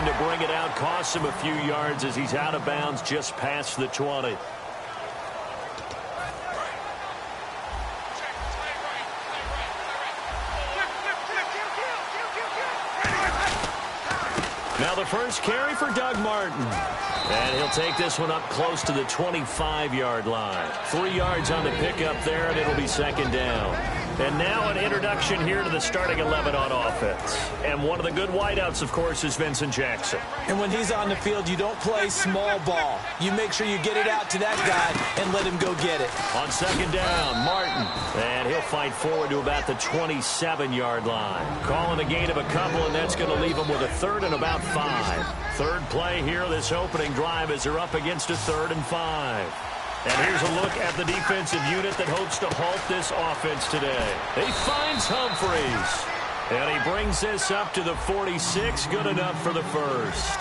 to bring it out. Costs him a few yards as he's out of bounds just past the 20. Now the first carry for Doug Martin. And he'll take this one up close to the 25-yard line. 3 yards on the pickup there, and it'll be second down. And now an introduction here to the starting 11 on offense. And one of the good wideouts, of course, is Vincent Jackson. And when he's on the field, you don't play small ball. You make sure you get it out to that guy and let him go get it. On second down, Martin. And he'll fight forward to about the 27-yard line. Calling a gain of a couple, and that's going to leave him with a third and about 5. Third play here, this opening drive, as they're up against a 3rd and 5. And here's a look at the defensive unit that hopes to halt this offense today. He finds Humphreys. And he brings this up to the 46. Good enough for the first.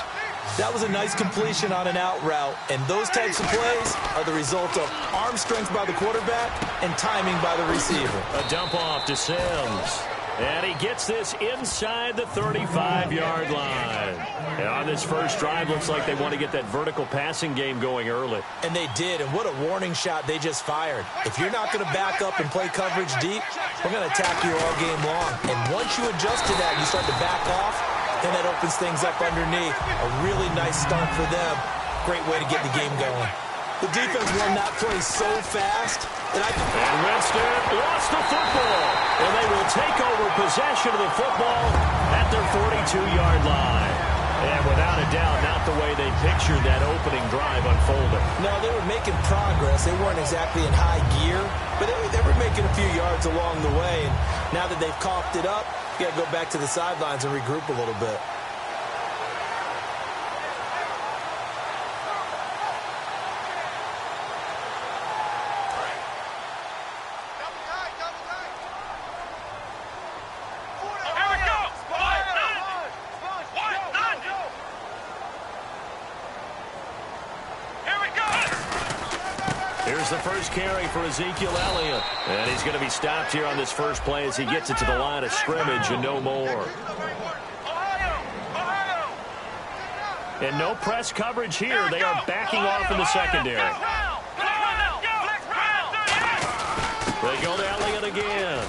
That was a nice completion on an out route. And those types of plays are the result of arm strength by the quarterback and timing by the receiver. A dump off to Sims. And he gets this inside the 35-yard line. And on this first drive, looks like they want to get that vertical passing game going early. And they did, and what a warning shot they just fired. If you're not going to back up and play coverage deep, we're going to attack you all game long. And once you adjust to that, you start to back off, then that opens things up underneath. A really nice start for them. Great way to get the game going. The defense won that play so fast. And Winston lost the football. And they will take over possession of the football at their 42-yard line. And without a doubt, not the way they pictured that opening drive unfolding. No, they were making progress. They weren't exactly in high gear, but they were making a few yards along the way. And now that they've coughed it up, you got to go back to the sidelines and regroup a little bit. Here's the first carry for Ezekiel Elliott. And he's going to be stopped here on this first play as he gets it to the line of scrimmage and no more. And no press coverage here. They are backing off in the secondary. They go to Elliott again.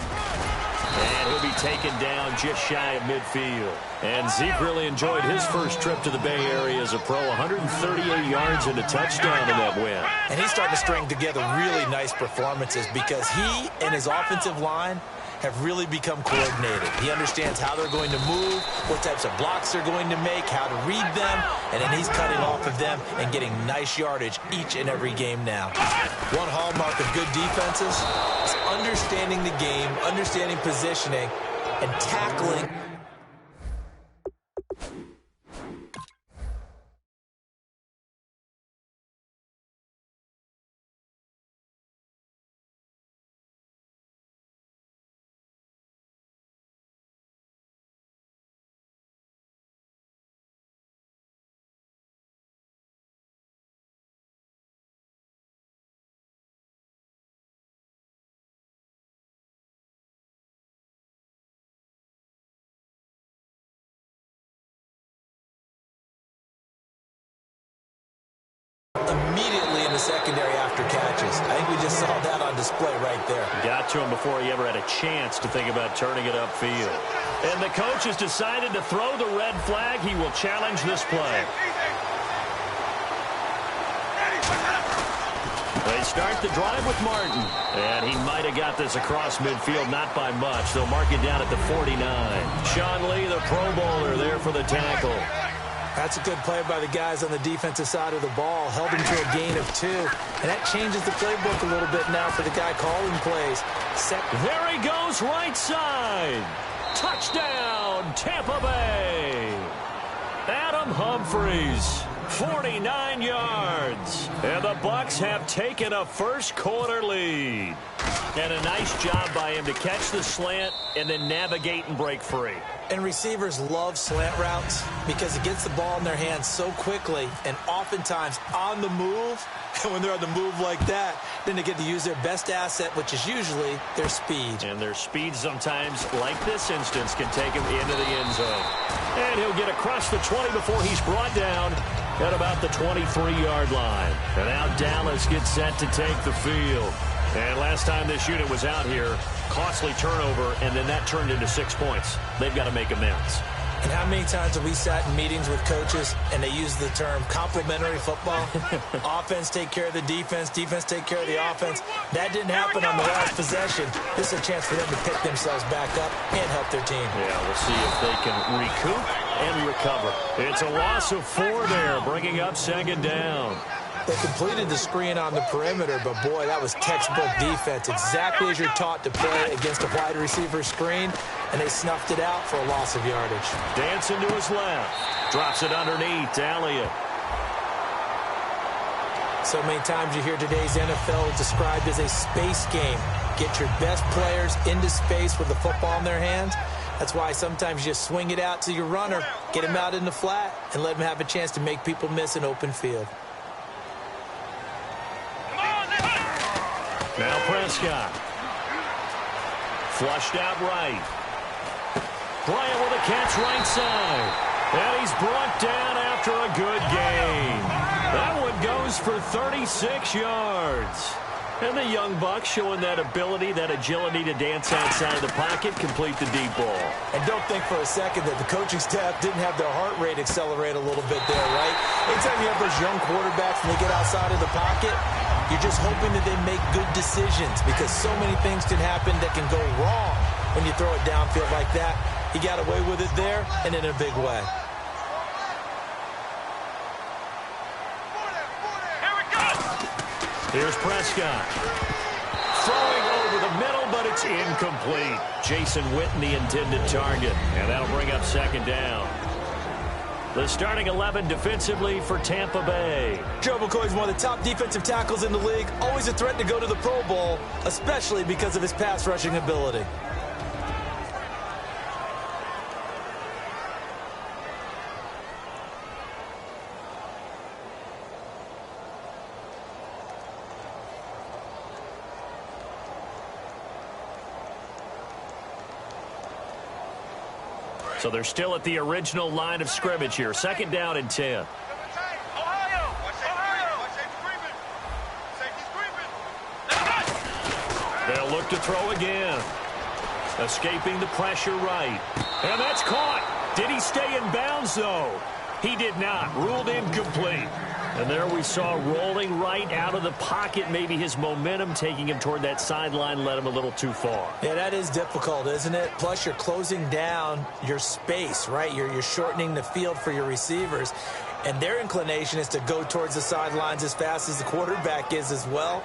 And he'll be taken down just shy of midfield. And Zeke really enjoyed his first trip to the Bay Area as a pro. 138 yards and a touchdown in that win. And he's starting to string together really nice performances because he and his offensive line have really become coordinated. He understands how they're going to move, what types of blocks they're going to make, how to read them, and then he's cutting off of them and getting nice yardage each and every game now. One hallmark of good defenses is understanding the game, understanding positioning, and tackling. Immediately in the secondary after catches. I think we just saw that on display right there. Got to him before he ever had a chance to think about turning it upfield. And the coach has decided to throw the red flag. He will challenge this play. They start the drive with Martin. And he might have got this across midfield, not by much. They'll mark it down at the 49. Sean Lee, the Pro Bowler, there for the tackle. That's a good play by the guys on the defensive side of the ball. Held him to a gain of 2. And that changes the playbook a little bit now for the guy calling plays. There he goes, right side. Touchdown, Tampa Bay. Adam Humphreys, 49 yards. And the Bucs have taken a first quarter lead. And a nice job by him to catch the slant and then navigate and break free. And receivers love slant routes because it gets the ball in their hands so quickly and oftentimes on the move. And when they're on the move like that, then they get to use their best asset, which is usually their speed. And their speed sometimes, like this instance, can take him into the end zone. And he'll get across the 20 before he's brought down at about the 23-yard line. And now Dallas gets set to take the field. And last time this unit was out here, costly turnover, and then that turned into 6 points. They've got to make amends. And how many times have we sat in meetings with coaches and they use the term complementary football? Offense take care of the defense, defense take care of the offense. That didn't happen on the last possession. This is a chance for them to pick themselves back up and help their team. Yeah, we'll see if they can recoup and recover. It's a loss of 4 there, bringing up second down. They completed the screen on the perimeter, but boy, that was textbook defense. Exactly as you're taught to play against a wide receiver screen, and they snuffed it out for a loss of yardage. Dancing to his left. Drops it underneath to Elliott. So many times you hear today's NFL described as a space game. Get your best players into space with the football in their hands. That's why sometimes you just swing it out to your runner, get him out in the flat, and let him have a chance to make people miss an open field. Now Prescott. Flushed out right. Bryant with a catch right side. And he's brought down after a good gain. That one goes for 36 yards. And the young buck showing that ability, that agility to dance outside the pocket, complete the deep ball. And don't think for a second that the coaching staff didn't have their heart rate accelerate a little bit there, right? Anytime you have those young quarterbacks and they get outside of the pocket, you're just hoping that they make good decisions because so many things can happen that can go wrong when you throw it downfield like that. He got away with it there and in a big way. Here's Prescott. Throwing over the middle, but it's incomplete. Jason Witten, the intended target. And that'll bring up second down. The starting 11 defensively for Tampa Bay. Joe McCoy is one of the top defensive tackles in the league. Always a threat to go to the Pro Bowl, especially because of his pass rushing ability. So they're still at the original line of scrimmage here. Second down and 10. They'll look to throw again. Escaping the pressure right. And that's caught. Did he stay in bounds, though? He did not. Ruled incomplete. And there we saw rolling right out of the pocket. Maybe his momentum taking him toward that sideline led him a little too far. Yeah, that is difficult, isn't it? Plus, you're closing down your space, right? You're shortening the field for your receivers. And their inclination is to go towards the sidelines as fast as the quarterback is as well.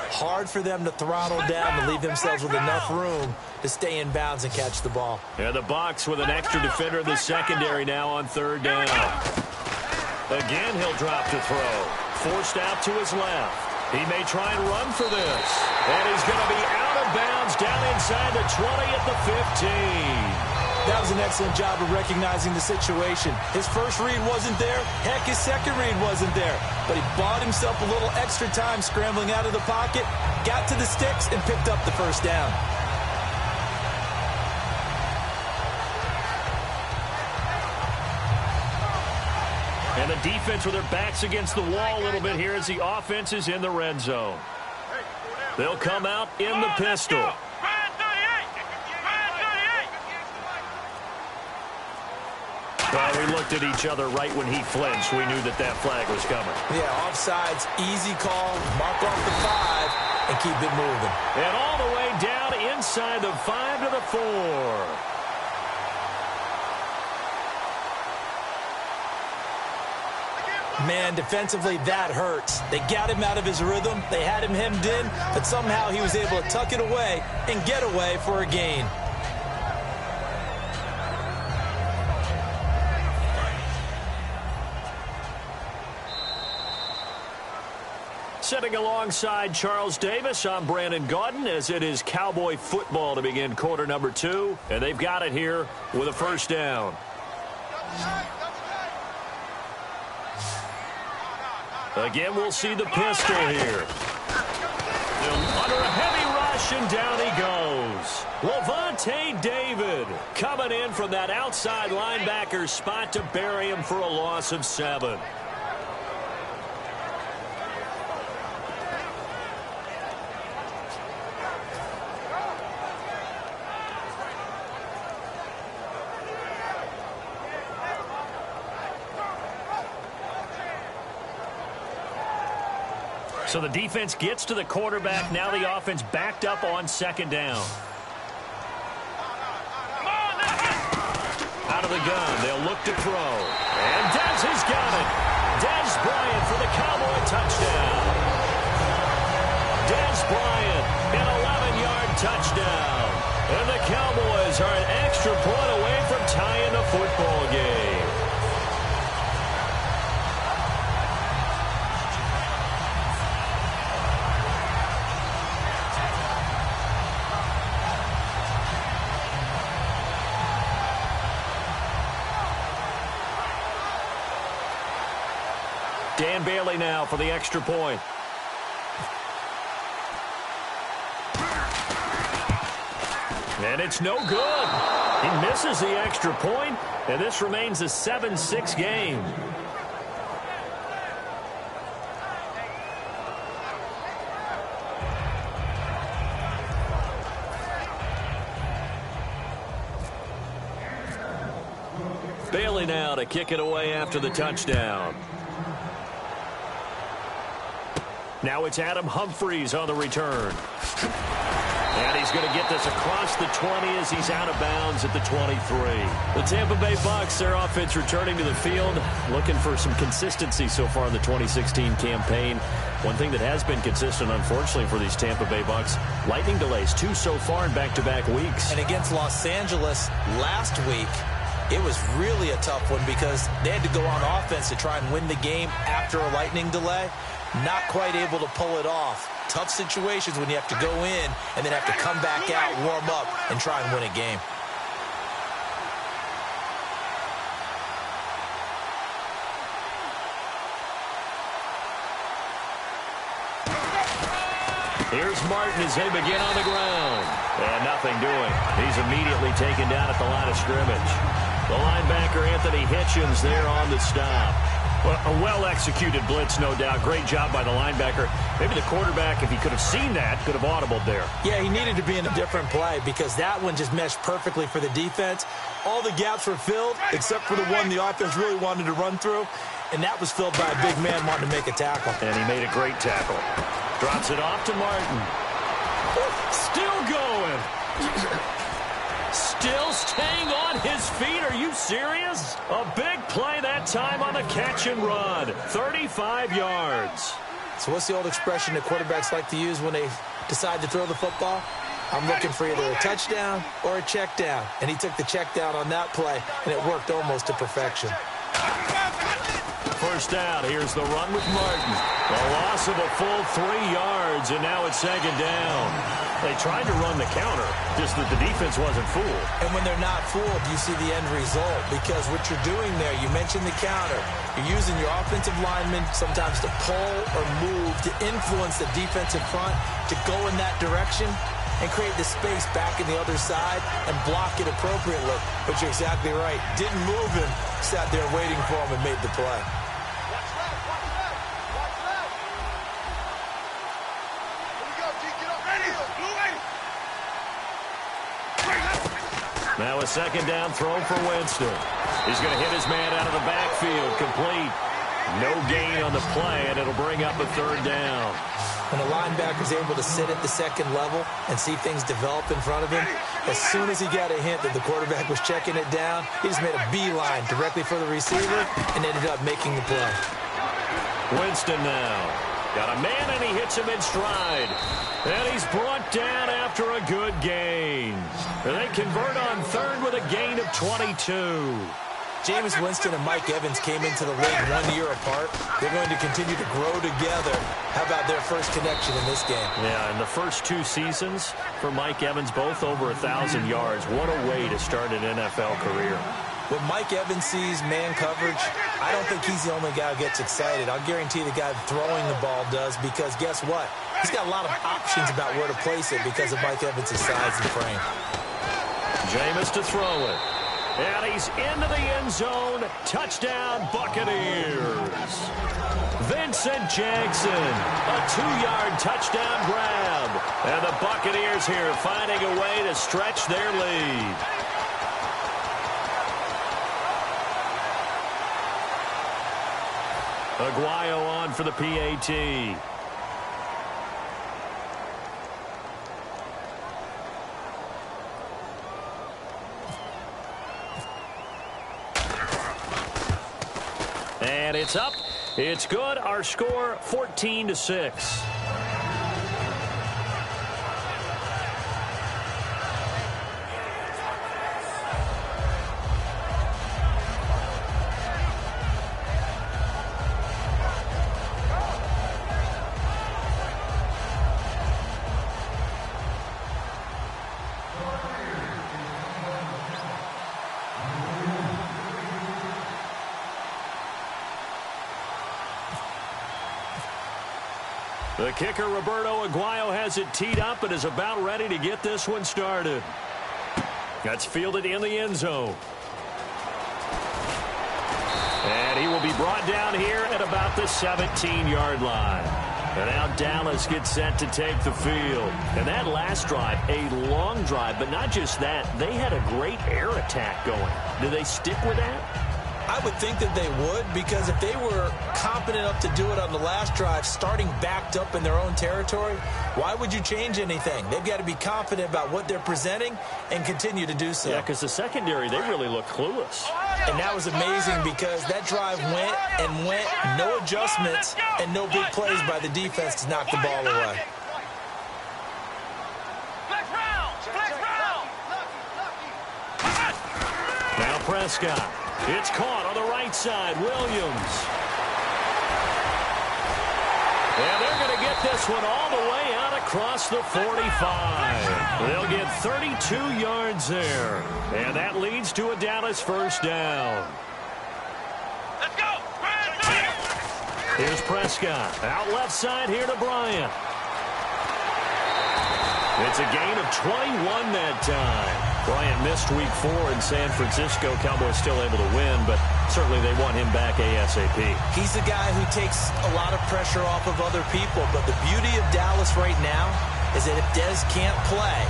Hard for them to throttle down to leave themselves with enough room to stay in bounds and catch the ball. And the Bucs with an extra defender in the secondary now on third down. Again, he'll drop to throw. Forced out to his left. He may try and run for this. And he's going to be out of bounds down inside the 20 at the 15. That was an excellent job of recognizing the situation. His first read wasn't there. Heck, his second read wasn't there. But he bought himself a little extra time scrambling out of the pocket, got to the sticks, and picked up the first down. And the defense with their backs against the wall a little bit here as the offense is in the red zone. They'll come out in the pistol. Well, we looked at each other right when he flinched. We knew that that flag was coming. Yeah, offsides, easy call, mark off the 5, and keep it moving. And all the way down inside the 5 to the 4. Man, defensively, that hurts. They got him out of his rhythm. They had him hemmed in, but somehow he was able to tuck it away and get away for a gain. Sitting alongside Charles Davis, I'm Brandon Gaudin, as it is Cowboy football to begin quarter number 2. And they've got it here with a first down. Again, we'll see the pistol here. Under a heavy rush, and down he goes. Lavonte David coming in from that outside linebacker spot to bury him for a loss of 7. So the defense gets to the quarterback. Now the offense backed up on second down. Out of the gun, they'll look to throw. And Dez has got it. Dez Bryant for the Cowboy touchdown. Dez Bryant, an 11-yard touchdown. And the Cowboys are an extra point away from tying the football game. Dan Bailey now for the extra point. And it's no good. He misses the extra point, and this remains a 7-6 game. Bailey now to kick it away after the touchdown. Now it's Adam Humphries on the return. And he's going to get this across the 20 as he's out of bounds at the 23. The Tampa Bay Bucs, their offense returning to the field, looking for some consistency so far in the 2016 campaign. One thing that has been consistent, unfortunately, for these Tampa Bay Bucs, lightning delays, 2 so far in back-to-back weeks. And against Los Angeles last week, it was really a tough one because they had to go on offense to try and win the game after a lightning delay. Not quite able to pull it off. Tough situations when you have to go in and then have to come back out, warm up, and try and win a game. Here's Martin as they begin on the ground. And nothing doing. He's immediately taken down at the line of scrimmage. The linebacker, Anthony Hitchens, there on the stop. Well, a well-executed blitz, no doubt. Great job by the linebacker. Maybe the quarterback, if he could have seen that, could have audibled there. Yeah, he needed to be in a different play because that one just meshed perfectly for the defense. All the gaps were filled except for the one the offense really wanted to run through, and that was filled by a big man wanting to make a tackle. And he made a great tackle. Drops it off to Martin. Still going. Still staying on his feet. Are you serious? A big play that time on the catch and run. 35 yards. So what's the old expression that quarterbacks like to use when they decide to throw the football? I'm looking for either a touchdown or a check down. And he took the check down on that play, and it worked almost to perfection. First down. Here's the run with Martin. A loss of a full 3 yards, and now it's second down. They tried to run the counter, just that the defense wasn't fooled. And when they're not fooled, you see the end result. Because what you're doing there, you mentioned the counter. You're using your offensive linemen sometimes to pull or move, to influence the defensive front, to go in that direction and create the space back in the other side and block it appropriately. But you're exactly right. Didn't move him, sat there waiting for him and made the play. Now a second down throw for Winston. He's going to hit his man out of the backfield, complete. No gain on the play, and it'll bring up a third down. When a linebacker's able to sit at the second level and see things develop in front of him, as soon as he got a hint that the quarterback was checking it down, he just made a beeline directly for the receiver and ended up making the play. Winston now. Got a man, and he hits him in stride. And he's brought down after a good gain. They convert on third with a gain of 22. Jameis Winston and Mike Evans came into the league 1 year apart, they're going to continue to grow together. How about their first connection in this game? Yeah, in the first 2 seasons for Mike Evans, both over 1,000 yards. What a way to start an NFL career. When Mike Evans sees man coverage, I don't think he's the only guy who gets excited. I'll guarantee the guy throwing the ball does, because guess what? He's got a lot of options about where to place it because of Mike Evans' size and frame. Jameis to throw it. And he's into the end zone. Touchdown, Buccaneers. Vincent Jackson, a 2-yard touchdown grab. And the Buccaneers here finding a way to stretch their lead. Aguayo on for the PAT. And it's up. It's good. Our score 14-6. The kicker, Roberto Aguayo, has it teed up and is about ready to get this one started. That's fielded in the end zone. And he will be brought down here at about the 17-yard line. And now Dallas gets set to take the field. And that last drive, a long drive, but not just that. They had a great air attack going. Do they stick with that? I would think that they would, because if they were competent enough to do it on the last drive, starting backed up in their own territory, why would you change anything? They've got to be confident about what they're presenting and continue to do so. Yeah, because the secondary, they really look clueless. And that was amazing, because that drive went and went, no adjustments and no big plays by the defense to knock the ball away. Now Prescott. It's caught on the right side. Williams. And they're going to get this one all the way out across the 45. They'll get 32 yards there. And that leads to a Dallas first down. Let's go. Here's Prescott. Out left side here to Bryant. It's a gain of 21 that time. Bryant missed week 4 in San Francisco. Cowboys still able to win, but certainly they want him back ASAP. He's the guy who takes a lot of pressure off of other people, but the beauty of Dallas right now is that if Dez can't play,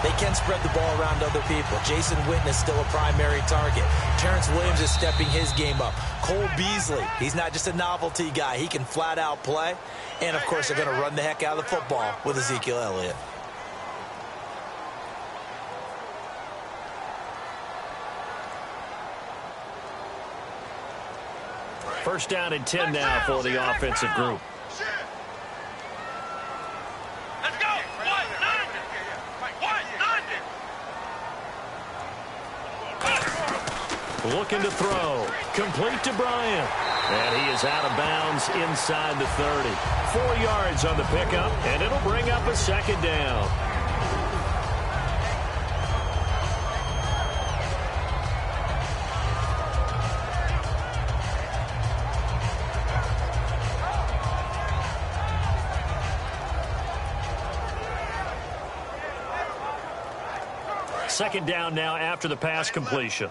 they can spread the ball around other people. Jason Witten is still a primary target. Terrence Williams is stepping his game up. Cole Beasley, he's not just a novelty guy. He can flat out play. And, of course, they're going to run the heck out of the football with Ezekiel Elliott. First down and 10 now for the offensive group. Let's go. Looking to throw. Complete to Bryant. And he is out of bounds inside the 30. 4 yards on the pickup, and it'll bring up a second down. Second down now after the pass completion.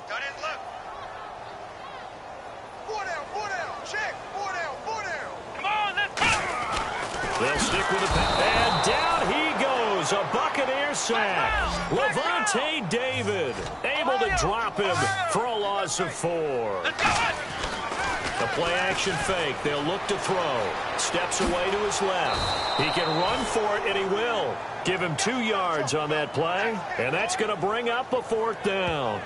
They'll stick with it. And down he goes. A Buccaneer sack. Levante David able to drop him for a loss of 4. The play-action fake. They'll look to throw. Steps away to his left. He can run for it, and he will. Give him 2 yards on that play, and that's going to bring up a 4th down.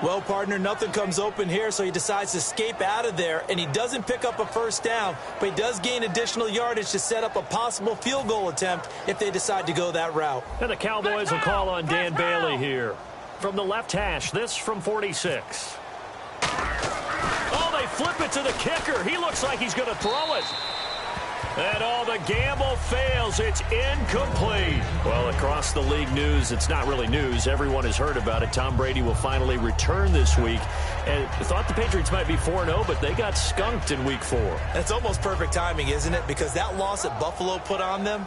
Well, partner, nothing comes open here, so he decides to escape out of there, and he doesn't pick up a first down, but he does gain additional yardage to set up a possible field goal attempt if they decide to go that route. And the Cowboys will call on Dan Bailey here. From the left hash, this from 46. it to the kicker. He looks like he's going to throw it. And all the gamble fails. It's incomplete. Well, across the league news, it's not really news. Everyone has heard about it. Tom Brady will finally return this week. And thought the Patriots might be 4-0, but they got skunked in week 4. That's almost perfect timing, isn't it? Because that loss that Buffalo put on them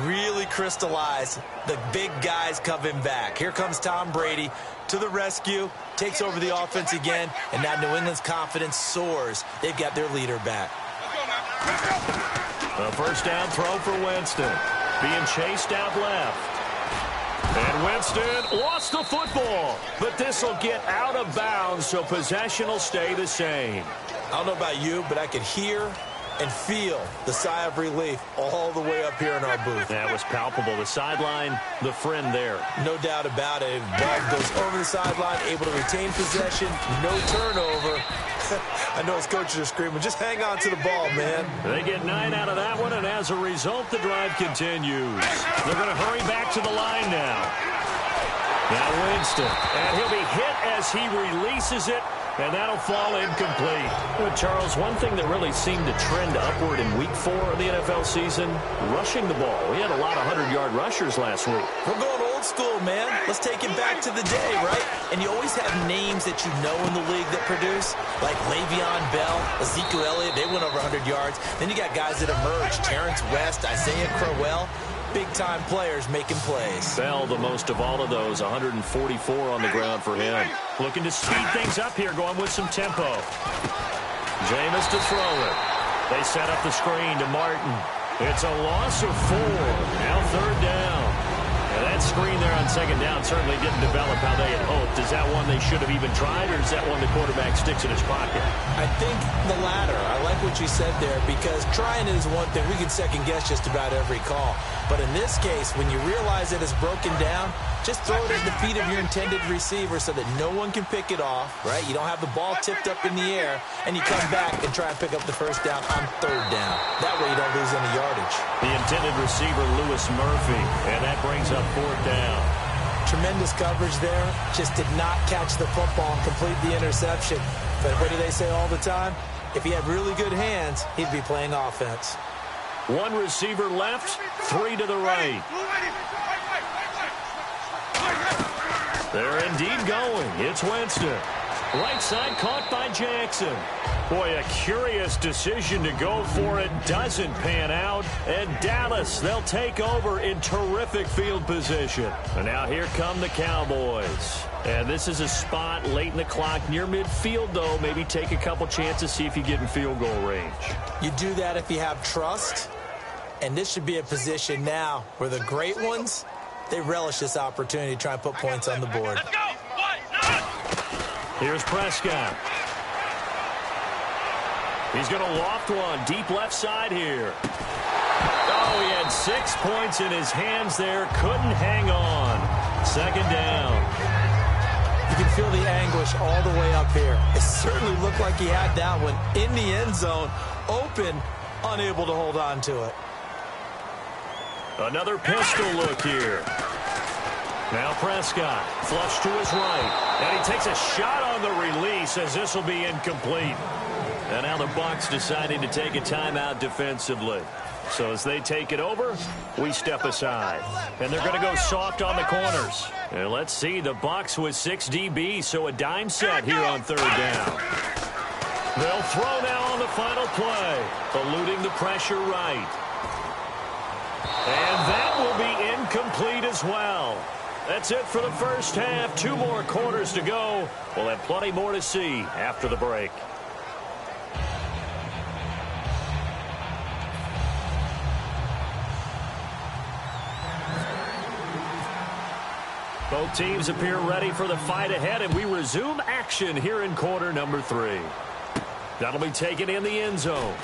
really crystallized the big guys coming back. Here comes Tom Brady to the rescue, takes over the offense again, and now New England's confidence soars. They've got their leader back. A first down throw for Winston. Being chased out left. And Winston lost the football. But this will get out of bounds, so possession will stay the same. I don't know about you, but I could hear and feel the sigh of relief all the way up here in our booth. That was palpable. The sideline, the friend there. No doubt about it. Ball goes over the sideline, able to retain possession, no turnover. I know his coaches are screaming, just hang on to the ball, man. They get 9 out of that one, and as a result, the drive continues. They're going to hurry back to the line now. Now Winston, and he'll be hit as he releases it, and that'll fall incomplete. But Charles, one thing that really seemed to trend upward in week 4 of the NFL season, rushing the ball. We had a lot of 100-yard rushers last week. We're going old school, man. Let's take it back to the day, right? And you always have names that you know in the league that produce, like Le'Veon Bell, Ezekiel Elliott. They went over 100 yards. Then you got guys that emerged, Terrence West, Isaiah Crowell. Big-time players making plays. Bell, the most of all of those, 144 on the ground for him. Looking to speed things up here, going with some tempo. Jameis to throw it. They set up the screen to Martin. It's a loss of 4. Now third down. And that screen there on second down certainly didn't develop how they had hoped. Is that one they should have even tried, or is that one the quarterback sticks in his pocket? I think the latter. I like what you said there, because trying it is one thing. We can second-guess just about every call. But in this case, when you realize that it's broken down, just throw it at the feet of your intended receiver so that no one can pick it off, right? You don't have the ball tipped up in the air, and you come back and try and pick up the first down on third down. That way you don't lose any yardage. The intended receiver, Lewis Murphy, and that brings up fourth down. Tremendous coverage there. Just did not catch the football and complete the interception. But what do they say all the time? If he had really good hands, he'd be playing offense. One receiver left, 3 to the right. They're indeed going. It's Winston. Right side caught by Jackson. Boy, a curious decision to go for it. Doesn't pan out. And Dallas, they'll take over in terrific field position. And now here come the Cowboys. And this is a spot late in the clock near midfield, though. Maybe take a couple chances, see if you get in field goal range. You do that if you have trust. And this should be a position now where the great ones, they relish this opportunity to try and put points on the board. Let's go. Here's Prescott. He's going to loft one deep left side here. Oh, he had 6 points in his hands there. Couldn't hang on. Second down. You can feel the anguish all the way up here. It certainly looked like he had that one in the end zone, open, unable to hold on to it. Another pistol look here. Now Prescott, flush to his right. And he takes a shot on the release as this will be incomplete. And now the Bucs deciding to take a timeout defensively. So as they take it over, we step aside. And they're going to go soft on the corners. And let's see, the Bucs with 6 DBs, so a dime set here on third down. They'll throw now on the final play, eluding the pressure right. And that will be incomplete as well. That's it for the first half. 2 more quarters to go. We'll have plenty more to see after the break. Both teams appear ready for the fight ahead, and we resume action here in quarter number 3. That'll be taken in the end zone.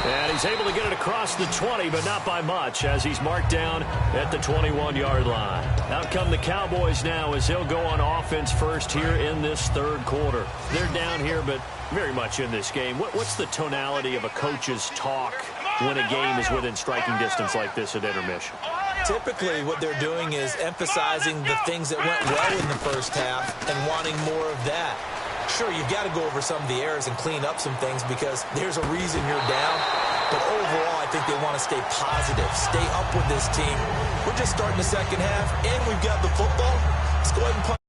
And he's able to get it across the 20, but not by much, as he's marked down at the 21-yard line. Out come the Cowboys now as they'll go on offense first here in this third quarter. They're down here, but very much in this game. What's the tonality of a coach's talk when a game is within striking distance like this at intermission? Typically, what they're doing is emphasizing the things that went well in the first half and wanting more of that. Sure, you've got to go over some of the errors and clean up some things because there's a reason you're down. But overall, I think they want to stay positive, stay up with this team. We're just starting the second half, and we've got the football. Let's go ahead and punt.